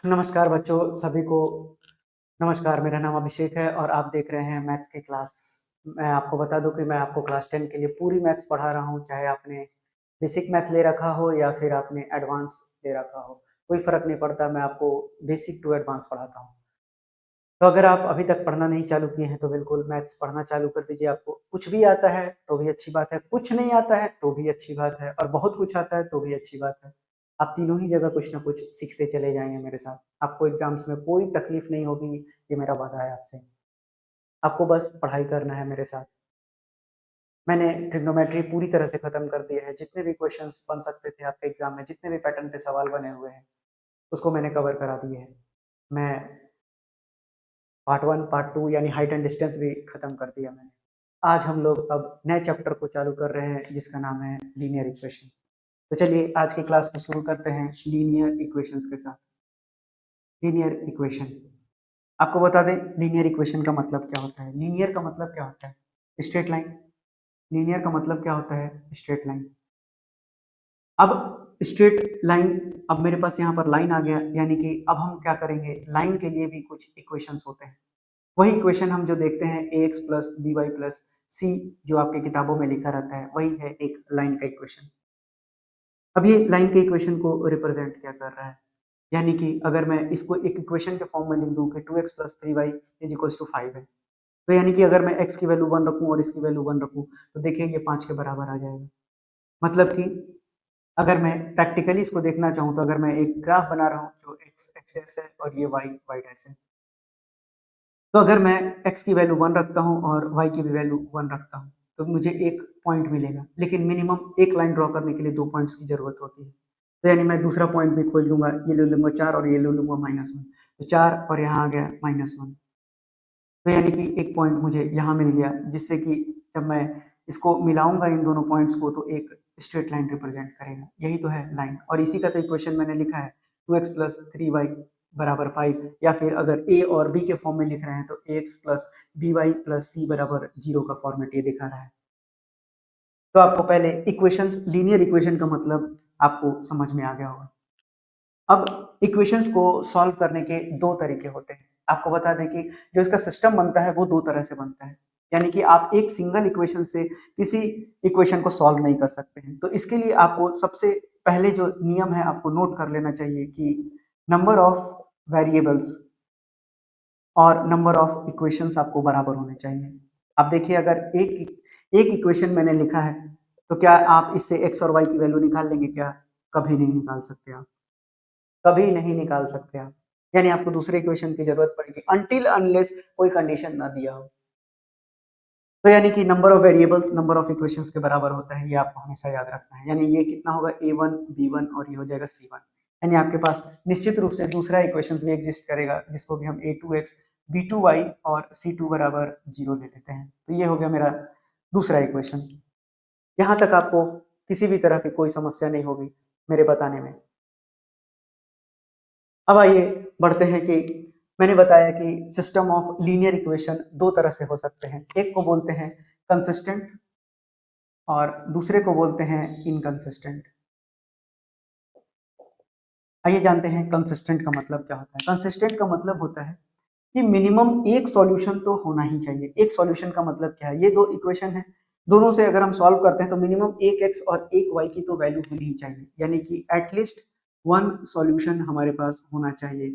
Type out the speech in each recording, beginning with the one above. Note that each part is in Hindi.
नमस्कार बच्चों सभी को। नमस्कार, मेरा नाम अभिषेक है और आप देख रहे हैं मैथ्स की क्लास। मैं आपको बता दूं कि मैं आपको क्लास 10 के लिए पूरी मैथ्स पढ़ा रहा हूं, चाहे आपने बेसिक मैथ ले रखा हो या फिर आपने एडवांस ले रखा हो, कोई फर्क नहीं पड़ता। मैं आपको बेसिक टू एडवांस पढ़ाता हूं। तो अगर आप अभी तक पढ़ना नहीं चालू किए हैं तो बिल्कुल मैथ्स पढ़ना चालू कर दीजिए। आपको कुछ भी आता है तो भी अच्छी बात है, कुछ नहीं आता है तो भी अच्छी बात है, और बहुत कुछ आता है तो भी अच्छी बात है। आप तीनों ही जगह कुछ ना कुछ सीखते चले जाएंगे मेरे साथ। आपको एग्जाम्स में कोई तकलीफ नहीं होगी, ये मेरा वादा है आपसे। आपको बस पढ़ाई करना है मेरे साथ। मैंने ट्रिग्नोमेट्री पूरी तरह से खत्म कर दिया है। जितने भी क्वेश्चंस बन सकते थे आपके एग्जाम में, जितने भी पैटर्न पे सवाल बने हुए हैं, उसको मैंने कवर करा दिए है। मैं पार्ट 1 पार्ट 2 यानी हाइट एंड डिस्टेंस भी खत्म कर दिया मैंने। आज हम लोग अब नए चैप्टर को चालू कर रहे हैं जिसका नाम है लीनियर इक्वेशन। तो चलिए आज की क्लास को शुरू करते हैं लीनियर इक्वेशंस के साथ। लीनियर इक्वेशन, आपको बता दें लीनियर इक्वेशन का मतलब क्या होता है। लीनियर का मतलब क्या होता है? Straight line. लीनियर का मतलब क्या होता है? Straight line. अब स्ट्रेट लाइन, अब मेरे पास यहाँ पर लाइन आ गया, यानी कि अब हम क्या करेंगे, लाइन के लिए भी कुछ इक्वेशंस होते हैं। वही इक्वेशन हम जो देखते हैं ax plus B Y plus C, जो आपके किताबों में लिखा रहता है, वही है एक लाइन का इक्वेशन। अब ये लाइन के इक्वेशन को रिप्रेजेंट क्या कर रहा है, यानी कि अगर मैं इसको एक इक्वेशन के फॉर्म में लिख दूं कि 2x plus 3y is equals to 5 है, तो यानी कि अगर मैं x की वैल्यू 1 रखूं और इसकी वैल्यू 1 रखूं तो देखिए ये 5 के बराबर आ जाएगा। मतलब कि अगर मैं प्रैक्टिकली इसको देखना चाहूं तो अगर मैं एक ग्राफ बना रहा हूं जो x x डैश है और ये y y डैश है, तो अगर मैं x की वैल्यू 1 रखता हूं और y की भी वैल्यू 1 रखता हूं तो मुझे एक पॉइंट मिलेगा, लेकिन मिनिमम एक लाइन ड्रॉ करने के लिए 2 पॉइंट्स की जरूरत होती है। तो यानी मैं दूसरा पॉइंट भी खोज लूंगा, ये ले लूंगा 4 और ये ले लूंगा -1, तो 4 और यहाँ आ गया -1। तो यानी कि एक पॉइंट मुझे यहाँ मिल गया, जिससे कि जब मैं इसको मिलाऊंगा इन दोनों पॉइंट्स को तो एक स्ट्रेट लाइन रिप्रेजेंट करेगा। यही तो है लाइन, और इसी का तो इक्वेशन मैंने लिखा है 2x प्लस 3y बराबर 5, या फिर अगर a और b के फॉर्म में लिख रहे हैं तो ax plus by plus c बराबर 0 का फॉर्मेट ये दिखा रहा है। तो आपको पहले इक्वेशंस, लीनियर इक्वेशन का मतलब आपको समझ में आ गया होगा। अब इक्वेशंस को सॉल्व करने के दो तरीके होते हैं। आपको बता दें कि जो इसका सिस्टम बनता है वो दो तरह से बनता है, यानी कि आप एक सिंगल इक्वेशन से किसी इक्वेशन को सॉल्व नहीं कर सकते हैं। तो इसके लिए आपको सबसे पहले जो नियम है आपको नोट कर लेना चाहिए कि नंबर ऑफ वेरिएबल्स और नंबर ऑफ इक्वेशंस आपको बराबर होने चाहिए। अब देखिए, अगर एक इक्वेशन मैंने लिखा है तो क्या आप इससे x और y की वैल्यू निकाल लेंगे क्या? कभी नहीं निकाल सकते आप, कभी नहीं निकाल सकते आप। यानी आपको दूसरे इक्वेशन की जरूरत पड़ेगी अनटिल अनलेस कोई कंडीशन ना दिया हो। तो यानी कि number of variables number of equations के बराबर होता है, ये आपको हमेशा याद रखना है। यानी ये कितना होगा, a1 b1 और ये हो जाएगा c1। यानी आपके पास निश्चित रूप से दूसरा इक्वेशंस भी एग्जिस्ट करेगा, जिसको भी हम a2x b2y और c2 बराबर 0 ले लेते हैं। तो ये हो गया मेरा दूसरा इक्वेशन। यहाँ तक आपको किसी भी तरह की कोई समस्या नहीं होगी मेरे बताने में। अब आइए बढ़ते हैं कि मैंने बताया कि सिस्टम ऑफ लीनियर इक्वेशन दो तरह से हो सकते हैं। एक को बोलते हैं कंसिस्टेंट और दूसरे को बोलते हैं इनकंसिस्टेंट। आइए जानते हैं कंसिस्टेंट का मतलब क्या होता है। कंसिस्टेंट का मतलब होता है कि मिनिमम एक सॉल्यूशन तो होना ही चाहिए। एक सॉल्यूशन का मतलब क्या है, ये दो इक्वेशन है, दोनों से अगर हम सॉल्व करते हैं तो मिनिमम एक x और एक y की तो वैल्यू होनी ही चाहिए, यानी कि एटलीस्ट वन सॉल्यूशन हमारे पास होना चाहिए,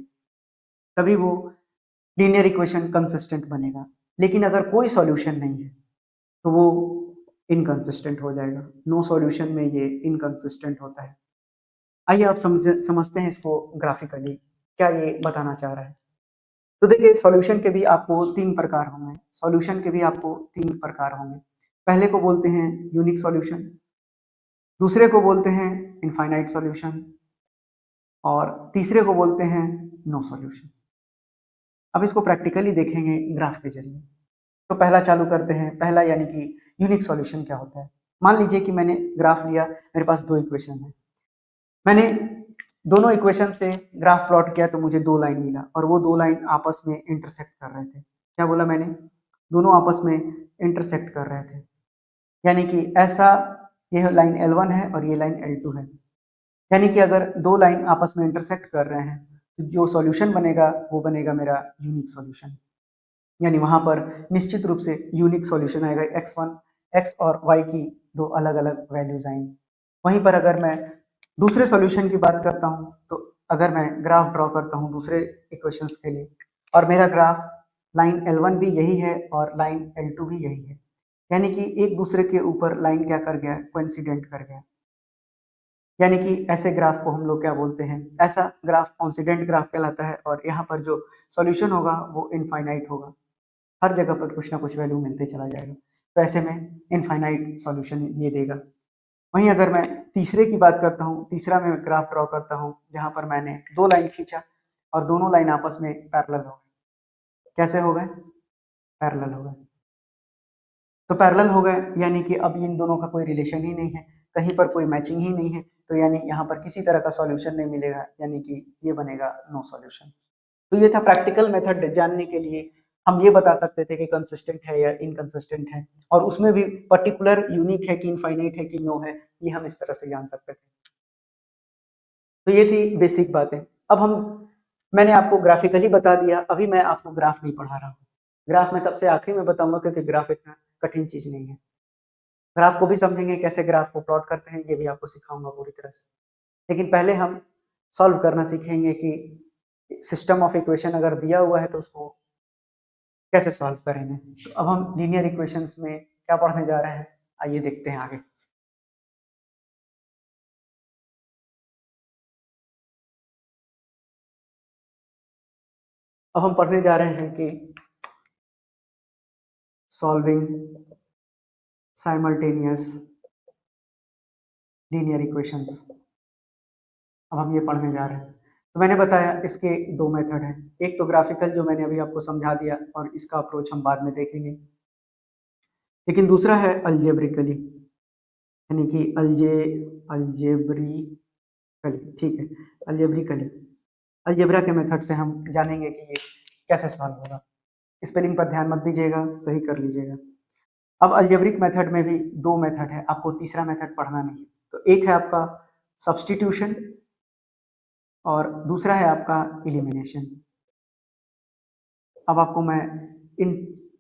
तभी वो लीनियर इक्वेशन कंसिस्टेंट बनेगा। लेकिन अगर कोई सॉल्यूशन नहीं है तो वो इनकंसिस्टेंट हो जाएगा। नो सॉल्यूशन में ये इनकंसिस्टेंट होता है। आइए आप समझते हैं इसको ग्राफिकली, क्या ये बताना चाह रहा है। तो देखिए, सॉल्यूशन के भी आपको तीन प्रकार होंगे। सॉल्यूशन के भी आपको तीन प्रकार होंगे। पहले को बोलते हैं यूनिक सॉल्यूशन, दूसरे को बोलते हैं इनफाइनाइट सॉल्यूशन, और तीसरे को बोलते हैं नो सॉल्यूशन। अब इसको प्रैक्टिकली देखेंगे ग्राफ के जरिए। तो पहला चालू करते हैं। पहला यानी कि यूनिक सॉल्यूशन क्या होता है। मान लीजिए कि मैंने ग्राफ लिया, मेरे पास दो इक्वेशन है, मैंने दोनों इक्वेशन से ग्राफ प्लॉट किया तो मुझे दो लाइन मिला, और वो दो लाइन आपस में इंटरसेक्ट कर रहे थे। क्या बोला मैंने? दोनों आपस में इंटरसेक्ट कर रहे थे, यानी कि ऐसा, यह लाइन L1 है और ये लाइन L2 है। यानी कि अगर दो लाइन आपस में इंटरसेक्ट कर रहे हैं तो जो सॉल्यूशन बनेगा वो बनेगा मेरा यूनिक सॉल्यूशन, यानी वहां पर निश्चित रूप से यूनिक सॉल्यूशन आएगा। x1 x और y की दो अलग अलग वैल्यूज आएंगी। वहीं पर अगर मैं दूसरे सॉल्यूशन की बात करता हूं, तो अगर मैं ग्राफ ड्रॉ करता हूं दूसरे इक्वेशंस के लिए, और मेरा ग्राफ लाइन L1 भी यही है और लाइन L2 भी यही है, यानी कि एक दूसरे के ऊपर लाइन क्या कर गया, कोइंसिडेंट कर गया, यानी कि ऐसे ग्राफ को हम लोग क्या बोलते हैं, ऐसा ग्राफ कोइंसिडेंट ग्राफ कहलाता है। और यहाँ पर जो सॉल्यूशन होगा वो इनफाइनाइट होगा, हर जगह पर कुछ ना कुछ वैल्यू मिलते चला जाएगा, तो ऐसे में इनफाइनाइट सॉल्यूशन ये देगा। वहीं अगर मैं तीसरे की बात करता हूँ, तीसरा मैं ग्राफ ड्रॉ करता हूँ जहां पर मैंने दो लाइन खींचा और दोनों लाइन आपस में पैरेलल हो गए। कैसे हो गए, पैरेलल हो गए, तो पैरेलल हो गए यानी कि अब इन दोनों का कोई रिलेशन ही नहीं है, कहीं पर कोई मैचिंग ही नहीं है, तो यानी यहाँ पर किसी तरह का सॉल्यूशन नहीं मिलेगा, यानी कि ये बनेगा नो सॉल्यूशन। तो ये था प्रैक्टिकल मेथड जानने के लिए, हम ये बता सकते थे कि कंसिस्टेंट है या इनकंसिस्टेंट है, और उसमें भी पर्टिकुलर यूनिक है कि इनफाइनाइट है कि नो है, ये हम इस तरह से जान सकते थे। तो ये थी बेसिक बातें। अब हम, मैंने आपको ग्राफिकली बता दिया, अभी मैं आपको ग्राफ नहीं पढ़ा रहा हूँ, ग्राफ मैं सबसे आखिरी में बताऊंगा क्योंकि ग्राफ इतना कठिन चीज नहीं है। ग्राफ को भी समझेंगे, कैसे ग्राफ को प्लॉट करते हैं ये भी आपको सिखाऊंगा पूरी तरह से, लेकिन पहले हम सॉल्व करना सीखेंगे कि सिस्टम ऑफ इक्वेशन अगर दिया हुआ है तो उसको कैसे सॉल्व करेंगे। तो अब हम लीनियर इक्वेशंस में क्या पढ़ने जा रहे हैं, आइए देखते हैं आगे। अब हम पढ़ने जा रहे हैं कि सॉल्विंग साइमल्टेनियस लीनियर इक्वेशंस, अब हम ये पढ़ने जा रहे हैं। तो मैंने बताया इसके दो मेथड हैं, एक तो ग्राफिकल जो मैंने अभी आपको समझा दिया और इसका अप्रोच हम बाद में देखेंगे, लेकिन दूसरा है अलजेब्रिकली, यानी कि अलजेब्रिकली, ठीक है, अलजेब्रिकली, अलजेब्रा के मेथड से हम जानेंगे कि ये कैसे सॉल्व होगा। स्पेलिंग पर ध्यान मत दीजिएगा, सही कर लीजिएगा। अब अलजेब्रिक मेथड में भी दो मेथड है, आपको तीसरा मेथड पढ़ना नहीं है। तो एक है आपका सब्स्टिट्यूशन और दूसरा है आपका इलिमिनेशन। अब आपको मैं इन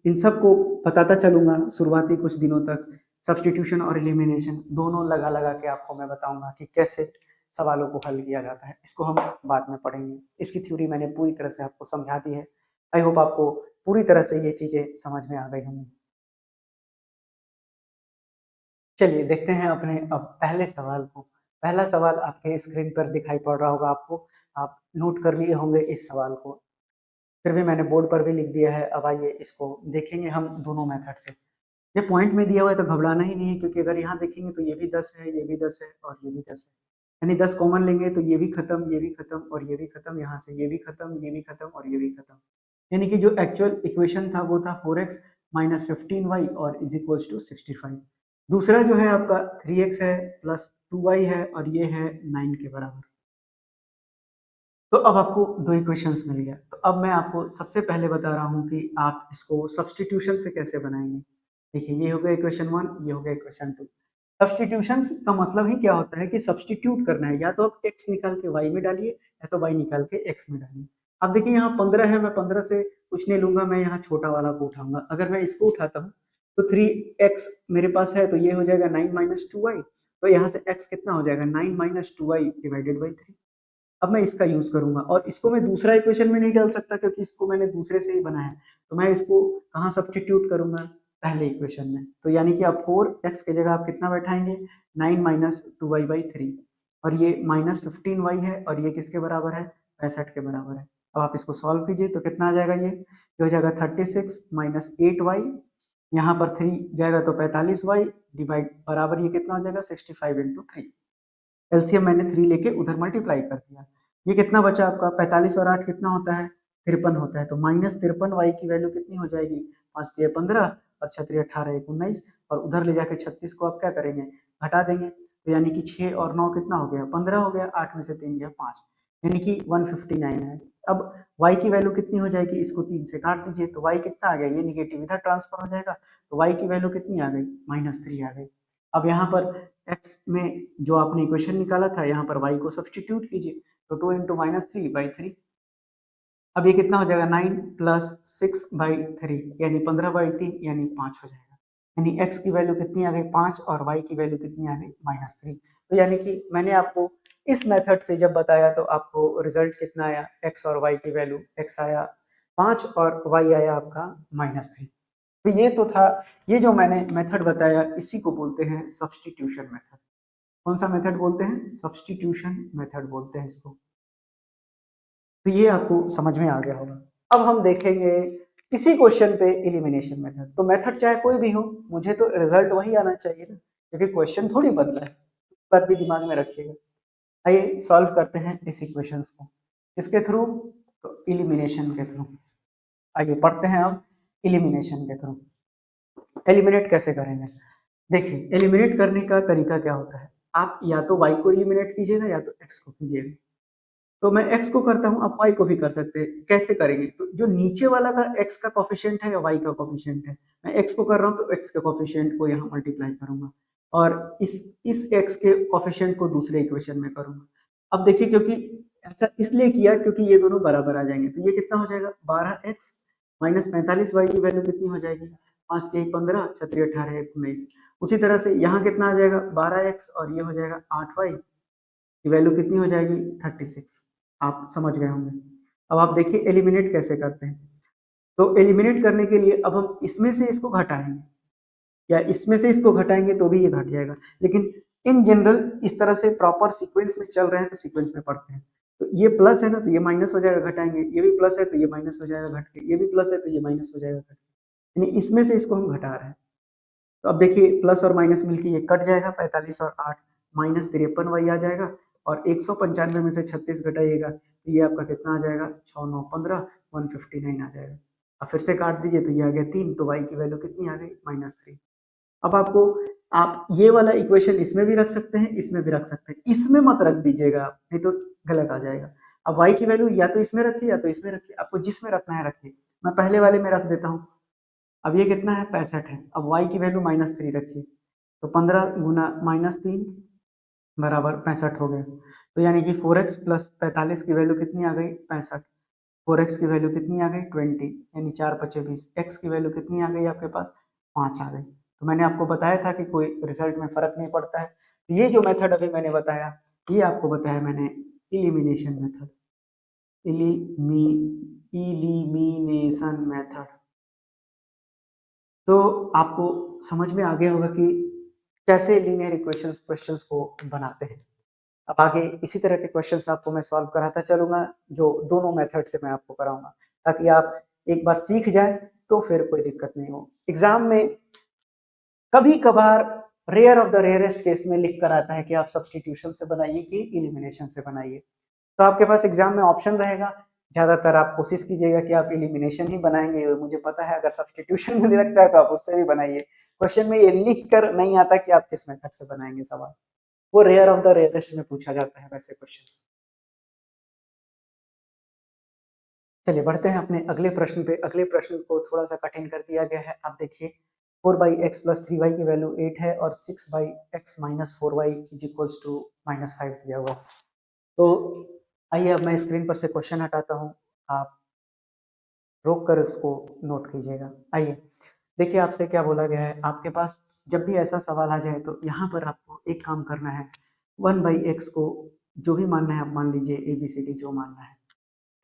इन सब को बताता चलूंगा शुरुआती कुछ दिनों तक, सब्स्टिट्यूशन और एलिमिनेशन दोनों लगा लगा के आपको मैं बताऊंगा कि कैसे सवालों को हल किया जाता है, इसको हम बाद में पढ़ेंगे। इसकी थ्योरी मैंने पूरी तरह से आपको समझा दी है, आई होप आपको पूरी तरह से ये चीजें समझ में आ गई होंगी। चलिए देखते हैं अपने अब पहले सवाल को। पहला सवाल आपके स्क्रीन पर दिखाई पड़ रहा होगा आपको, आप नोट कर लिए होंगे इस सवाल को, फिर भी मैंने बोर्ड पर भी लिख दिया है। अब आइए इसको देखेंगे हम दोनों मेथड से। ये पॉइंट में दिया हुआ है तो घबराना ही नहीं है, क्योंकि अगर यहाँ देखेंगे तो ये भी 10 है, ये भी 10 है और ये भी 10 है, यानी 10 कॉमन लेंगे तो ये भी खत्म, ये भी खत्म और ये भी खत्म, यहाँ से ये भी खत्म, ये भी खत्म और ये भी खत्म, यानी कि जो एक्चुअल इक्वेशन था वो था 4x माइनस 15y और इज इक्वल्स टू 65। दूसरा जो है आपका 3x है प्लस 2y है और ये है 9 के बराबर। तो अब आपको दो इक्वेशंस मिल गया। तो अब मैं आपको सबसे पहले बता रहा हूँ कि आप इसको सब्स्टिट्यूशन से कैसे बनाएंगे। देखिए ये हो गया इक्वेशन 1, ये हो गया इक्वेशन 2। सब्स्टिट्यूशन का मतलब ही क्या होता है कि सब्स्टिट्यूट करना है, या तो आप x निकाल के y में डालिए या तो y निकाल के x में डालिए। अब देखिए यहाँ 15 है, मैं 15 से कुछ नहीं लूंगा, मैं यहाँ छोटा वाला को उठाऊंगा। अगर मैं इसको उठाता हूँ तो 3x मेरे पास है, तो ये हो जाएगा 9 माइनस 2y, तो यहाँ से x कितना हो जाएगा 9 माइनस 2y डिवाइडेड बाई 3। अब मैं इसका यूज करूंगा और इसको मैं दूसरा इक्वेशन में नहीं डाल सकता क्योंकि इसको मैंने दूसरे से ही बनाया है, तो मैं इसको कहाँ सब्स्टिट्यूट करूंगा, पहले इक्वेशन में। तो यानी कि आप 4x की जगह आप कितना बैठाएंगे 9 माइनस 2y बाई 3, और ये माइनस 15y है और ये किसके बराबर है 65 के बराबर है। अब आप इसको सॉल्व कीजिए तो कितना आ जाएगा, ये हो जाएगा 36 माइनस 8y, यहाँ पर 3 जाएगा तो 45y डिवाइड बराबर ये कितना हो जाएगा 65 इंटू 3। एलसीएम मैंने 3 लेके उधर मल्टीप्लाई कर दिया, ये कितना बचा आपका 45 और 8 कितना होता है 53 होता है, तो माइनस 53 वाई की वैल्यू कितनी हो जाएगी 5 3 15 और 6 3 18 1 19, और उधर ले जाके 36 को आप क्या करेंगे घटा देंगे, तो यानी कि 6 और 9 कितना हो गया 15 हो गया, 8 में से 3 गया 5, यानी कि 159 है। अब y की वैल्यू कितनी हो जाएगी, इसको 3 से काट दीजिए तो y कितना आ गया, ये निगेटिव इधर ट्रांसफर हो जाएगा, तो y की वैल्यू कितनी आ गई -3 आ गई। अब यहाँ पर x में जो आपने इक्वेशन निकाला था यहाँ पर y को सब्स्टिट्यूट कीजिए, तो 2 इंटू माइनस 3 बाई 3, अब ये कितना हो जाएगा 9 प्लस 6/3 यानी 15/3 यानी 5 हो जाएगा। यानी x की वैल्यू कितनी आ गई 5 और y की वैल्यू कितनी आ गई -3। तो यानी कि मैंने आपको इस मेथड से जब बताया तो आपको रिजल्ट कितना आया x और y की वैल्यू x आया 5 और y आया आपका -3। तो ये तो था, ये जो मैंने मेथड बताया इसी को बोलते हैं सब्स्टिट्यूशन मेथड। कौन सा मेथड बोलते हैं? सब्स्टिट्यूशन मेथड बोलते हैं इसको। तो ये आपको समझ में आ गया होगा। अब हम देखेंगे इसी क्वेश्चन पे एलिमिनेशन मेथड। तो मेथड चाहे कोई भी हो, मुझे तो रिजल्ट वही आना चाहिए ना, क्योंकि क्वेश्चन थोड़ी बदला है। बात भी दिमाग में रखिएगा। आइए सॉल्व करते हैं इस इक्वेशंस को। किसके थ्रू? तो एलिमिनेशन के थ्रू। आइए पढ़ते हैं अब एलिमिनेशन के थ्रू। एलिमिनेट कैसे करेंगे? देखिए एलिमिनेट करने का तरीका क्या होता है, आप या तो y को एलिमिनेट कीजिएगा या तो x को कीजिएगा। तो मैं x को करता हूँ, आप y को भी कर सकते हैं। कैसे करेंगे? तो जो नीचे वाला का x का कोफिशिएंट है या y का कोफिशिएंट है, मैं x को कर रहा हूँ तो x के कोफिशिएंट को यहाँ मल्टीप्लाई करूंगा और इस x के कोफिशिएंट को दूसरे इक्वेशन में करूंगा। अब देखिए क्योंकि ऐसा इसलिए किया क्योंकि ये दोनों बराबर आ जाएंगे, तो ये कितना हो जाएगा 12x माइनस 45y की वैल्यू कितनी हो जाएगी 5 3 15 6 3 18 19। उसी तरह से यहाँ कितना आ जाएगा 12x और ये हो जाएगा 8y की वैल्यू कितनी हो जाएगी 36। आप समझ गए होंगे। अब आप देखिए एलिमिनेट कैसे करते हैं। तो एलिमिनेट करने के लिए अब हम इसमें से इसको घटाएंगे या इसमें से इसको घटाएंगे तो भी ये घट जाएगा, लेकिन इन जनरल इस तरह से प्रॉपर सीक्वेंस में चल रहे हैं तो सीक्वेंस में पढ़ते हैं। तो ये प्लस है ना, तो ये माइनस हो जाएगा घटाएंगे, ये भी प्लस है तो ये माइनस हो जाएगा घट के, ये भी प्लस है तो ये माइनस हो जाएगा घट के, यानी इसमें से इसको हम घटा रहे हैं। तो अब देखिए प्लस और माइनस मिलके ये कट जाएगा 45 और 8 -53y आ जाएगा और 195 में से 36 घटाइएगा तो ये आपका कितना आ जाएगा 6 9 15 159 आ जाएगा। अब फिर से काट दीजिए तो ये आ गया 3, तो y की वैल्यू कितनी आ गई -3। अब आपको आप ये वाला इक्वेशन इसमें भी रख सकते हैं, इसमें भी रख सकते हैं, इसमें मत रख दीजिएगा आप, नहीं तो गलत आ जाएगा। अब y की वैल्यू या तो इसमें रखिए या तो इसमें रखिए, आपको जिसमें रखना है रखिए। मैं पहले वाले में रख देता हूँ। अब ये कितना है 65 है। अब y की वैल्यू -3 रखिए, तो 15 गुना -3 बराबर 65 हो गया। तो यानी कि 4x प्लस 45 की वैल्यू कितनी आ गई 65। 4x की वैल्यू कितनी आ गई 20, यानी 4 5 20। x की वैल्यू कितनी आ गई आपके पास 5 आ गई। तो मैंने आपको बताया था कि कोई रिजल्ट में फर्क नहीं पड़ता है। तो ये जो मेथड अभी मैंने बताया, ये आपको बताया मैंने इलिमिनेशन मेथड, इलिमिनेशन मेथड। तो आपको समझ में आ गया होगा कि कैसे लीनियर इक्वेशंस क्वेश्चंस को बनाते हैं। अब आगे इसी तरह के क्वेश्चंस आपको मैं सॉल्व कराता चलूंगा, जो दोनों मेथड से मैं आपको कराऊंगा, ताकि आप एक बार सीख जाएं तो फिर कोई दिक्कत नहीं हो। एग्जाम में कभी कभार rare of the rarest case में लिख कर आता है कि आप सब्सटीट्यूशन से बनाइए कि इलिमिनेशन से बनाइए। तो आपके पास एग्जाम में ऑप्शन रहेगा, ज्यादातर आप कोशिश कीजिएगा कि आप एलिमिनेशन ही बनाएंगे। मुझे पता है अगर सब्सटीट्यूशन में लगता है तो आप उससे भी बनाइए। क्वेश्चन में ये लिख कर नहीं आता कि आप किस मेथड से बनाएंगे सवाल, वो रेयर ऑफ द रेयरेस्ट में पूछा जाता है वैसे क्वेश्चंस। चलिए बढ़ते हैं अपने अगले प्रश्न पे। अगले प्रश्न को थोड़ा सा कठिन कर दिया गया है। आप देखिए 4/x प्लस 3y की वैल्यू 8 है और 6/x minus 4y is equals to -5 दिया हुआ। तो आइए अब मैं स्क्रीन पर से क्वेश्चन हटाता हूँ, आप रोक कर उसको नोट कीजिएगा। आइए देखिए आपसे क्या बोला गया है। आपके पास जब भी ऐसा सवाल आ जाए तो यहाँ पर आपको एक काम करना है, 1/x को जो भी मानना है आप मान लीजिए, ABCD जो मानना है।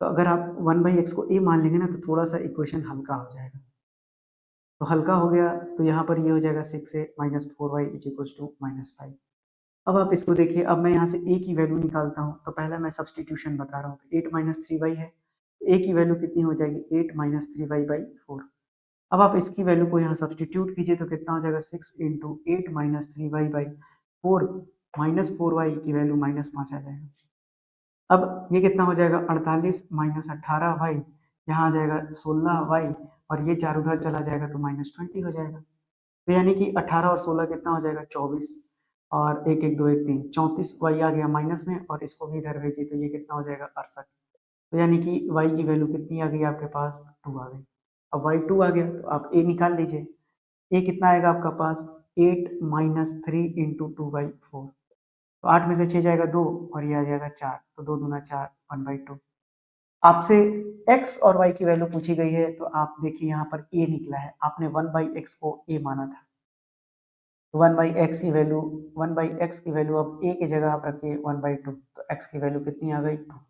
तो अगर आप 1/x को a मान लेंगे ना तो थोड़ा सा इक्वेशन हल्का हो जाएगा। तो हल्का हो गया तो यहाँ पर ये हो जाएगा 6a minus 4y is equal to -5। अब आप इसको देखिए, अब मैं यहाँ से a की वैल्यू निकालता हूँ। तो पहला मैं सब्सटीट्यूशन बता रहा हूँ, तो 8 माइनस 3y है, a की वैल्यू कितनी हो जाएगी 8 माइनस 3y/4। अब आप इसकी वैल्यू को यहाँ सब्सटीट्यूट कीजिए तो कितना हो जाएगा 6 into 8 minus 3y/4 minus 4y की वैल्यू -5 आ जाएगा। अब ये कितना हो जाएगा 48 माइनस 18y, यहाँ आ जाएगा 16y और ये 4 उधर चला जाएगा तो -20 हो जाएगा। तो यानी कि 18 और 16 कितना हो जाएगा 24 और 1 1 2 1 3 34y आ गया माइनस में, और इसको भी इधर भेजिए तो ये कितना हो जाएगा 68। तो यानी कि y की वैल्यू कितनी आ गई आपके पास 2 आ गई। अब y 2 आ गया तो आप a निकाल लीजिए। a कितना आएगा आपका पास 8 माइनस 3 इंटू 2/4। तो 8 में से 6 जाएगा 2 और ये आ जाएगा 4, तो 2 दूना 4 1/2। आपसे x और y की वैल्यू पूछी गई है, तो आप देखिए यहाँ पर a निकला है, आपने 1/x को a माना था, तो 1/x की वैल्यू 1/x की वैल्यू अब a की जगह आप रखिए 1/2, तो x की वैल्यू कितनी आ गई 2,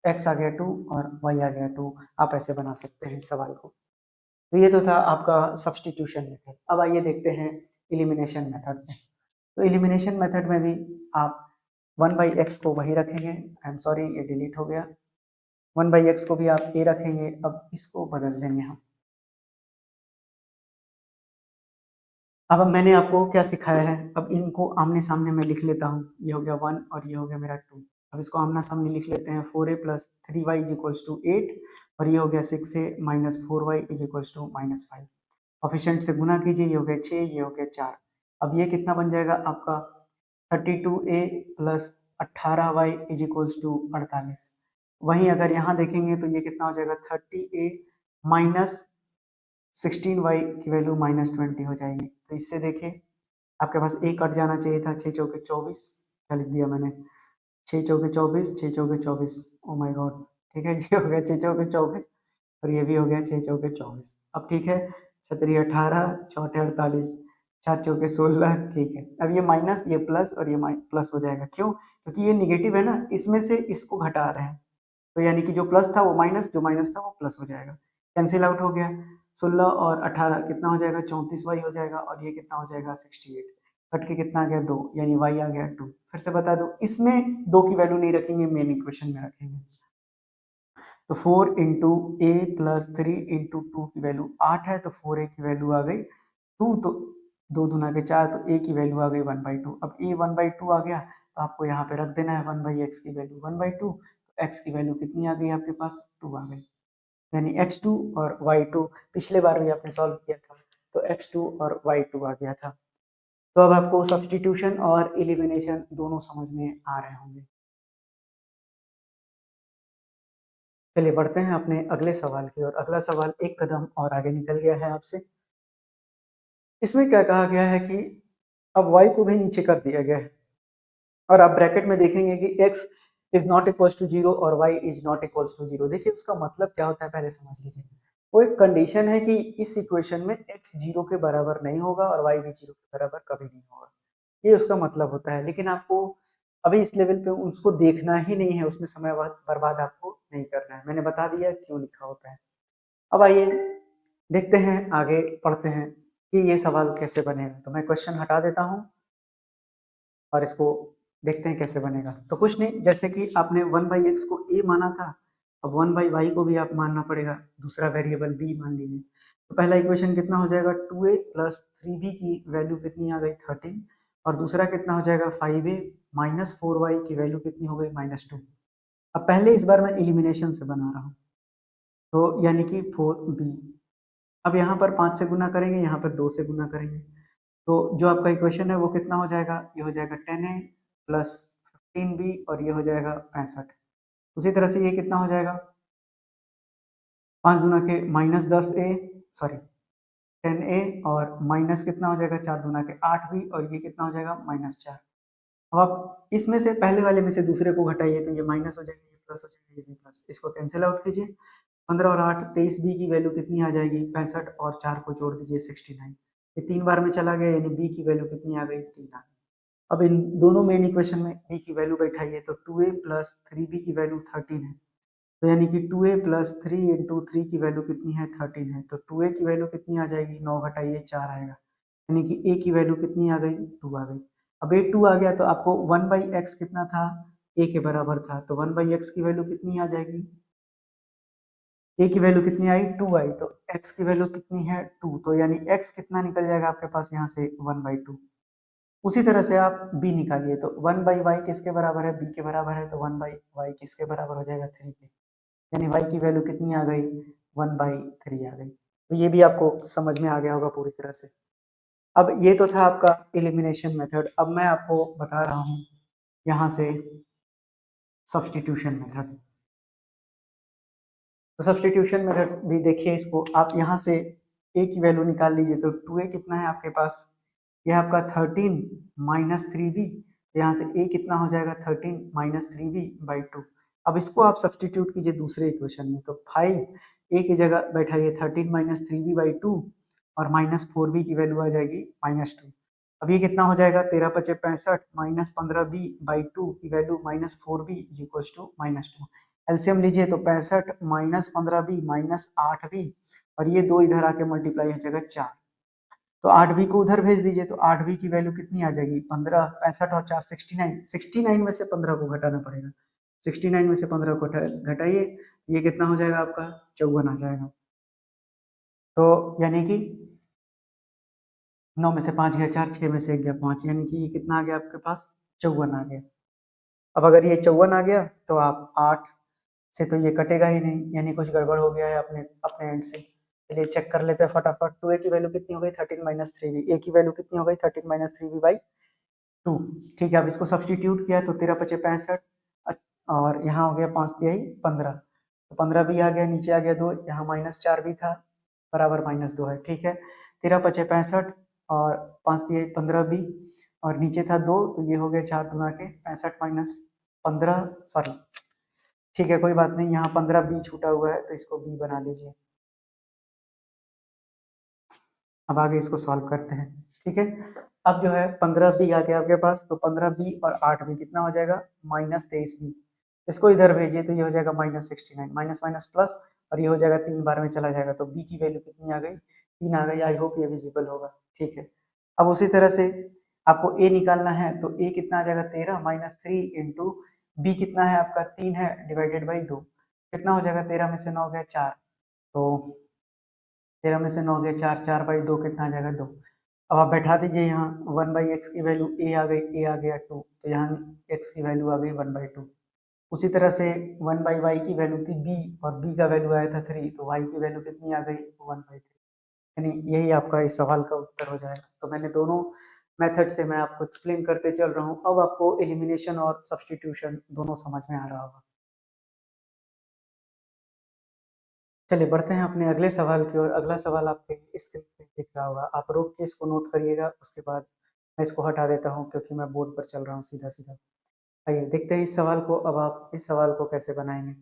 x आ गया 2 और y आ गया 2। आप ऐसे बना सकते हैं इस सवाल को। तो ये तो था आपका सब्स्टिट्यूशन मेथड। अब आइए देखते हैं एलिमिनेशन मेथड में। तो एलिमिनेशन मेथड में भी आप 1/x को वही रखेंगे, आई एम सॉरी ये डिलीट हो गया, 1/x को भी आप a रखेंगे। अब इसको बदल देंगे हम। अब मैंने आपको क्या सिखाया है, अब इनको आमने सामने में लिख लेता हूँ। ये हो गया 1 और ये हो गया मेरा 2। अब इसको आमना सामने लिख लेते हैं, 4a plus 3y is equals to 8 और ये हो गया 6a minus 4y is equals to minus 5। Coefficient से गुना कीजिए, ये हो गया 6, ये हो गया 4। अब ये कितना बन जाएगा आपका 32a plus 18y is equals to 48। वहीं अगर यहाँ देखेंगे तो ये कितना हो जाएगा 30a माइनस 16y की वैल्यू माइनस 20 हो जाएगी। तो इससे देखिए आपके पास a कट जाना चाहिए था, 6 चौके 24, क्या लिख दिया मैंने, 6 चौके 24, 6 चौके 24, ओ माय गॉड। ठीक है, ये हो गया 6 चौके 24 और ये भी हो गया 6 चौके 24। अब ठीक है, 6 18, 6 48, 4 चौके 16। ठीक है, अब ये माइनस ये प्लस और ये प्लस हो जाएगा, क्यों? क्योंकि ये निगेटिव है ना, इसमें से इसको घटा रहे हैं, तो यानी कि जो प्लस था वो माइनस, जो माइनस था वो प्लस हो जाएगा, कैंसिल आउट हो गया। 16 और 18 कितना हो जाएगा 34y हो जाएगा और ये कितना हो जाएगा 68। कट के कितना आ गया 2, यानी y आ गया 2। फिर से बता दो, इसमें 2 की वैल्यू नहीं रखेंगे, मेन इक्वेशन में रखेंगे। तो 4 इंटू ए प्लस 3 इंटू 2 की वैल्यू 8 है, तो 4a की वैल्यू आ गई 2, तो 2 दूना के 4, तो a की वैल्यू आ गई 1/2। अब a 1/2 आ गया तो आपको यहाँ पे रख देना है 1/x की वैल्यू 1/2, तो x की वैल्यू कितनी आ गई आपके पास 2 आ गई, यानी x2 और y2 पिछले बार भी आपने सॉल्व किया था, तो x2 और y2 आ गया था। तो अब आपको सब्स्टिट्यूशन और एलिमिनेशन दोनों समझ में आ रहे होंगे। चलिए बढ़ते हैं अपने अगले सवाल की ओर। अगला सवाल एक कदम और आगे निकल गया है आपसे। इसमें क्या कहा गया है कि अब y को भी नीचे कर दिया गया है और आप ब्रैकेट में देखेंगे कि x is not equals to 0 और y is not equals to 0। देखिए उसका मतलब क्या होता है पहले समझ लीजिए। वो एक कंडीशन है कि इस इक्वेशन में x 0 के बराबर नहीं होगा और y भी 0 के बराबर कभी नहीं होगा, ये उसका मतलब होता है। लेकिन आपको अभी इस लेवल पे उसको देखना ही नहीं है, उसमें समय बर्बाद आपको नहीं करना है। मैंने बता दिया क्यों लिखा होता है। अब आइए देखते हैं, आगे पढ़ते हैं कि ये सवाल कैसे बनेगा। तो मैं क्वेश्चन हटा देता हूँ और इसको देखते हैं कैसे बनेगा। तो कुछ नहीं, जैसे कि आपने 1/x को a माना था, अब 1/y को भी आप मानना पड़ेगा, दूसरा वेरिएबल b मान लीजिए। तो पहला इक्वेशन कितना हो जाएगा 2a प्लस 3b की वैल्यू कितनी आ गई 13, और दूसरा कितना हो जाएगा 5a माइनस 4y की वैल्यू कितनी हो गई -2। अब पहले इस बार मैं एलिमिनेशन से बना रहा हूँ, तो यानी कि 4b। अब यहाँ पर 5 से गुना करेंगे, यहाँ पर 2 से गुना करेंगे, तो जो आपका इक्वेशन है वो कितना हो जाएगा, ये हो जाएगा 10a प्लस 15b और ये हो जाएगा 65। उसी तरह से ये कितना हो जाएगा 5 दूना के -10a, सॉरी 10a और माइनस कितना हो जाएगा 4 दूना के 8b और ये कितना हो जाएगा -4। अब आप इसमें से पहले वाले में से दूसरे को घटाइए, तो ये माइनस हो जाएगा, ये प्लस हो जाएगा, ये भी प्लस। इसको कैंसिल आउट कीजिए, 15 और 8 23b की वैल्यू कितनी आ जाएगी 65 और 4 को जोड़ दीजिए 69। ये 3 बार में चला गया, यानी b की वैल्यू कितनी आ गई 3 आ गई। अब इन दोनों मेन इक्वेशन में b की वैल्यू बैठाइए, तो 2a प्लस 3b की वैल्यू 13 है, तो यानी कि 2a प्लस 3 इंटू 3 की वैल्यू कितनी है 13 है, तो 2a की वैल्यू कितनी आ जाएगी 9 घटाइए 4 आएगा, यानी कि a की वैल्यू कितनी आ गई 2 आ गई। अब a 2 आ गया तो आपको 1/x कितना था a के बराबर था, तो 1/x की वैल्यू कितनी आ जाएगी, a की वैल्यू कितनी आई 2 आई, तो x की वैल्यू कितनी है 2, तो यानी x कितना निकल जाएगा आपके पास यहाँ से 1/2। उसी तरह से आप b निकालिए, तो 1/y किसके बराबर है b के बराबर है, तो 1/y किसके बराबर हो जाएगा 3 के, यानी y की वैल्यू कितनी आ गई 1/3 आ गई। तो ये भी आपको समझ में आ गया होगा पूरी तरह से। अब ये तो था आपका एलिमिनेशन मेथड। अब मैं आपको बता रहा हूँ यहाँ से सब्स्टिट्यूशन मेथड। तो सब्स्टिट्यूशन मेथड भी देखिए, इसको आप यहाँ से a की वैल्यू निकाल लीजिए, तो 2a कितना है आपके पास, यह आपका 13 माइनस 3b, यहाँ से a कितना हो जाएगा 13 माइनस 3b/2। अब इसको आप सब्सटीट्यूट कीजिए दूसरे इक्वेशन में, तो 5 ए की जगह बैठाइए 13 माइनस 3b/2 और माइनस 4b की वैल्यू आ जाएगी -2। अब ये कितना हो जाएगा, 13 पचे 65 माइनस 15b/2 की value -4b equal to -2। LCM लीजिए तो 65 माइनस 15b माइनस 8b और ये दो इधर आके मल्टीप्लाई हो जाएगा 4। तो 8b को उधर भेज दीजिए, तो 8b की वैल्यू कितनी आ जाएगी, 15, 65 और 4 69, 69 में से 15 को घटाना पड़ेगा, 69 में से 15 को घटाइए, ये कितना हो जाएगा आपका 54 आ जाएगा। तो यानी कि 9 में से 5 गया 4, 6 में से 1 गया 5, यानी कि ये कितना आ गया आपके पास 54 आ गया। अब अगर ये 54 आ गया तो आप 8 से तो ये कटेगा ही नहीं, यानी कुछ गड़बड़ हो गया है अपने अपने एंड से। चलिए चेक कर लेते हैं फटाफट। 2a की वैल्यू कितनी हो गई 13 माइनस 3b, a की वैल्यू कितनी हो गई 13 माइनस 3b/2। ठीक है, अब इसको सब्सटीट्यूट किया तो 13 पचे 65 और यहाँ हो गया 5 तिहाई 15, तो 15 भी आ गया, नीचे आ गया 2, यहाँ -4 भी था बराबर -2 है। ठीक है, 13 पचे 65 और 5 तिहाई 15 भी और नीचे था 2, तो ये हो गया 4 गुना के 65 माइनस 15, सॉरी ठीक है कोई बात नहीं, यहाँ 15 बी छूटा हुआ है तो इसको बी बना लीजिए। अब आगे इसको सॉल्व करते हैं। ठीक है, अब जो है 15 बी आ गया आपके पास, तो 15 बी और 8 बी कितना हो जाएगा -23 बी। इसको इधर भेजिए तो ये हो जाएगा -69, माइनस माइनस प्लस और ये हो जाएगा 3 बार में चला जाएगा, तो बी की वैल्यू कितनी आ गई 3 आ गई। आई होप ये विजिबल होगा। ठीक है, अब उसी तरह से आपको ए निकालना है, तो ए कितना आ जाएगा 13 माइनस 3 इंटू बी कितना है आपका 3 है डिवाइडेड बाई 2, कितना हो जाएगा 13 में से 9 गया 4, तो 13 में से 9 गया 4, 4/2 कितना आ जाएगा 2। अब आप बैठा दीजिए यहाँ 1/x की वैल्यू ए आ गई, ए आ गया 2, तो यहाँ x की वैल्यू आ गई 1/2। उसी तरह से 1/y की वैल्यू थी b और b का वैल्यू आया था 3, तो y की वैल्यू कितनी आ गई 1/3, यानी यही आपका इस सवाल का उत्तर हो जाएगा। तो मैंने दोनों मेथड से मैं आपको एक्सप्लेन करते चल रहा हूँ, अब आपको एलिमिनेशन और सब्सटीट्यूशन दोनों समझ में आ रहा होगा। चलिए बढ़ते हैं अपने अगले सवाल की ओर। अगला सवाल आपके स्क्रीन पे दिख रहा होगा, आप रोक के इसको नोट करिएगा, उसके बाद मैं इसको हटा देता हूँ क्योंकि मैं बोर्ड पर चल रहा हूँ सीधा सीधा। आइए देखते हैं इस सवाल को, अब आप इस सवाल को कैसे बनाएंगे।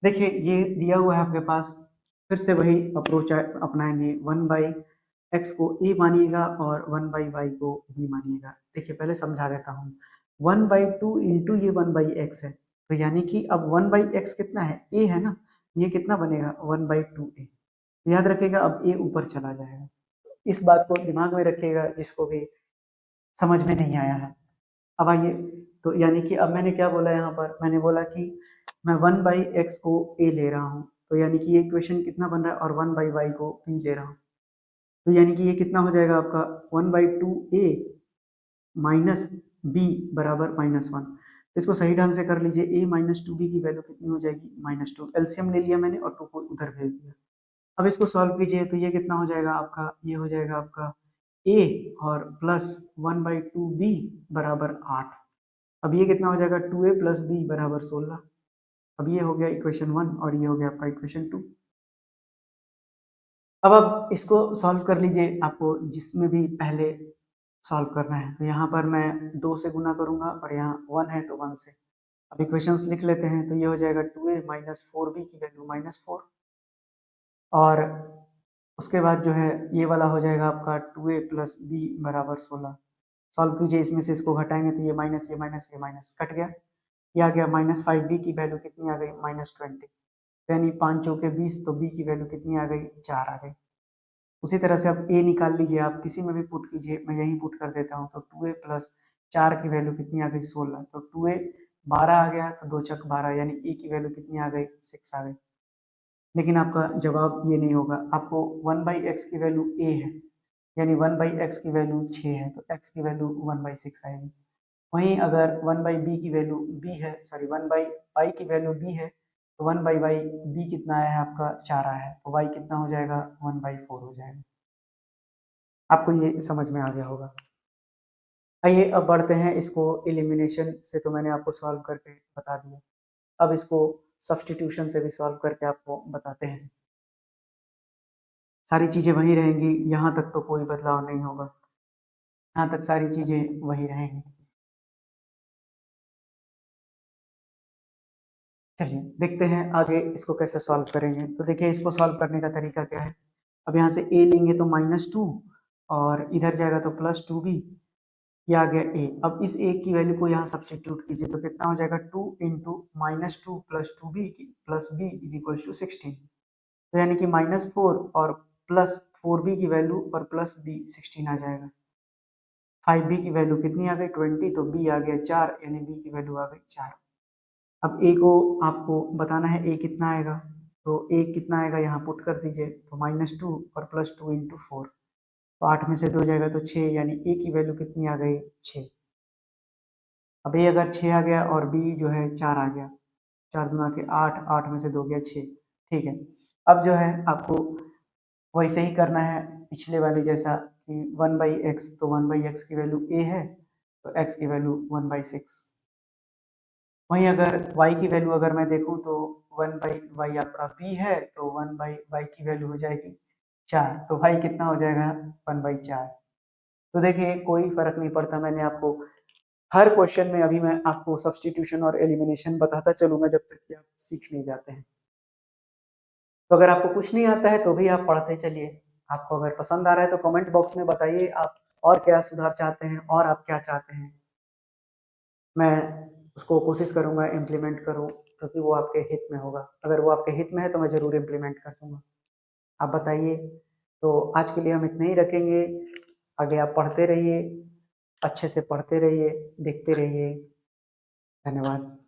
देखिए ये दिया हुआ है आपके पास, फिर से वही अप्रोच अपनाएंगे, 1/x को a मानिएगा और 1/y को b मानिएगा। देखिए पहले समझा देता हूँ, 1/2 इंटू ये 1/x है, तो यानी कि अब 1/x कितना है a है ना, ये कितना बनेगा 1/2a। याद रखिएगा अब a ऊपर चला जाएगा, इस बात को दिमाग में रखिएगा जिसको भी समझ में नहीं आया है। अब आइए, तो यानी कि अब मैंने क्या बोला यहाँ पर, मैंने बोला कि मैं 1/x को a ले रहा हूँ, तो यानी कि ये इक्वेशन कितना बन रहा है, और 1/y को b ले रहा हूँ, तो यानी कि ये कितना हो जाएगा आपका 1/2a माइनस b बराबर -1। इसको सही ढंग से कर लीजिए, a माइनस 2b की वैल्यू कितनी हो जाएगी -2, एलसीएम ले लिया मैंने और 2 को उधर भेज दिया। अब इसको सॉल्व कीजिए तो ये कितना हो जाएगा आपका, ये हो जाएगा आपका a और प्लस 1/2b बराबर 8। अब ये कितना हो जाएगा 2a प्लस b बराबर 16। अब ये हो गया इक्वेशन 1 और ये हो गया आपका इक्वेशन 2। अब आप इसको सॉल्व कर लीजिए, आपको जिसमें भी पहले सॉल्व करना है, तो यहाँ पर मैं 2 से गुना करूंगा और यहाँ 1 है तो 1 से। अब इक्वेशंस लिख लेते हैं, तो ये हो जाएगा 2a माइनस 4b की वैल्यू -4 और उसके बाद जो है ये वाला हो जाएगा आपका 2a प्लस b बराबर 16। सॉल्व कीजिए, इसमें से इसको घटाएंगे तो ये माइनस कट गया, ये आ गया -5b की वैल्यू कितनी आ गई -20, यानी 5 चौके 20, तो b की वैल्यू कितनी आ गई 4 आ गई। उसी तरह से अब a निकाल लीजिए, आप किसी में भी पुट कीजिए, मैं यही पुट कर देता हूँ, तो 2a प्लस 4 की वैल्यू कितनी आ गई 16, तो 2a 12 आ गया, तो 2 चक 12, यानी a की वैल्यू कितनी आ गई 6 आ गई। लेकिन आपका जवाब ये नहीं होगा, आपको 1/x की वैल्यू a है, यानी 1/x की वैल्यू 6 है, तो x की वैल्यू 1/6 आएगी। वहीं अगर 1/b की वैल्यू b है, सॉरी 1/y की वैल्यू b है, तो 1/y b कितना आया है आपका 4 आया है, तो y कितना हो जाएगा 1/4 हो जाएगा। आपको ये समझ में आ गया होगा। आइए अब बढ़ते हैं, इसको एलिमिनेशन से तो मैंने आपको सॉल्व करके बता दिया, अब इसको सब्सटीट्यूशन से भी सॉल्व करके आपको बताते हैं। सारी चीज़ें वही रहेंगी, यहाँ तक तो कोई बदलाव नहीं होगा, यहाँ तक सारी चीज़ें वही रहेंगी। चलिए देखते हैं आगे इसको कैसे सॉल्व करेंगे। तो देखिए इसको सॉल्व करने का तरीका क्या है। अब यहाँ से a लेंगे तो -2 और इधर जाएगा तो +2b, ये आ गया a। अब इस a की वैल्यू को यहाँ सब्स्टिट्यूट कीजिए तो कितना हो जाएगा 2 into -2 plus 2b plus b is equal to 16। तो यानी कि -4 और प्लस 4b की वैल्यू और प्लस b 16 आ जाएगा। 5b की वैल्यू कितनी आ गई 20, तो b आ गया 4, यानी b की वैल्यू आ गई 4। अब a को आपको बताना है a कितना आएगा, तो a कितना आएगा यहाँ पुट कर दीजिए, तो -2 और +2 इंटू 4, तो 8 में से 2 जाएगा तो 6, यानी a की वैल्यू कितनी आ गई 6। अब a अगर 6 आ गया और b जो है 4 आ गया, 4 दूना के 8, 8 में से 2 गया 6। ठीक है, अब जो है आपको वैसे ही करना है पिछले वाले जैसा कि 1/x, तो 1/x की वैल्यू a है तो x की वैल्यू 1/6। वहीं अगर y की वैल्यू अगर मैं देखूं तो 1/y आपका b है, तो 1/y की वैल्यू हो जाएगी 4, तो y कितना हो जाएगा 1/4। तो देखिए कोई फर्क नहीं पड़ता, मैंने आपको हर क्वेश्चन में अभी मैं आपको सब्स्टिट्यूशन और एलिमिनेशन बताता चलूंगा जब तक कि आप सीख नहीं जाते हैं। तो अगर आपको कुछ नहीं आता है तो भी आप पढ़ते चलिए। आपको अगर पसंद आ रहा है तो कमेंट बॉक्स में बताइए आप और क्या सुधार चाहते हैं और आप क्या चाहते हैं। मैं उसको कोशिश करूँगा इम्प्लीमेंट करूँ, क्योंकि वो आपके हित में होगा। अगर वो आपके हित में है तो मैं ज़रूर इम्प्लीमेंट कर दूँगा। आप बताइए। तो आज के लिए हम इतने ही रखेंगे। आगे आप पढ़ते रहिए, अच्छे से पढ़ते रहिए, देखते रहिए। धन्यवाद।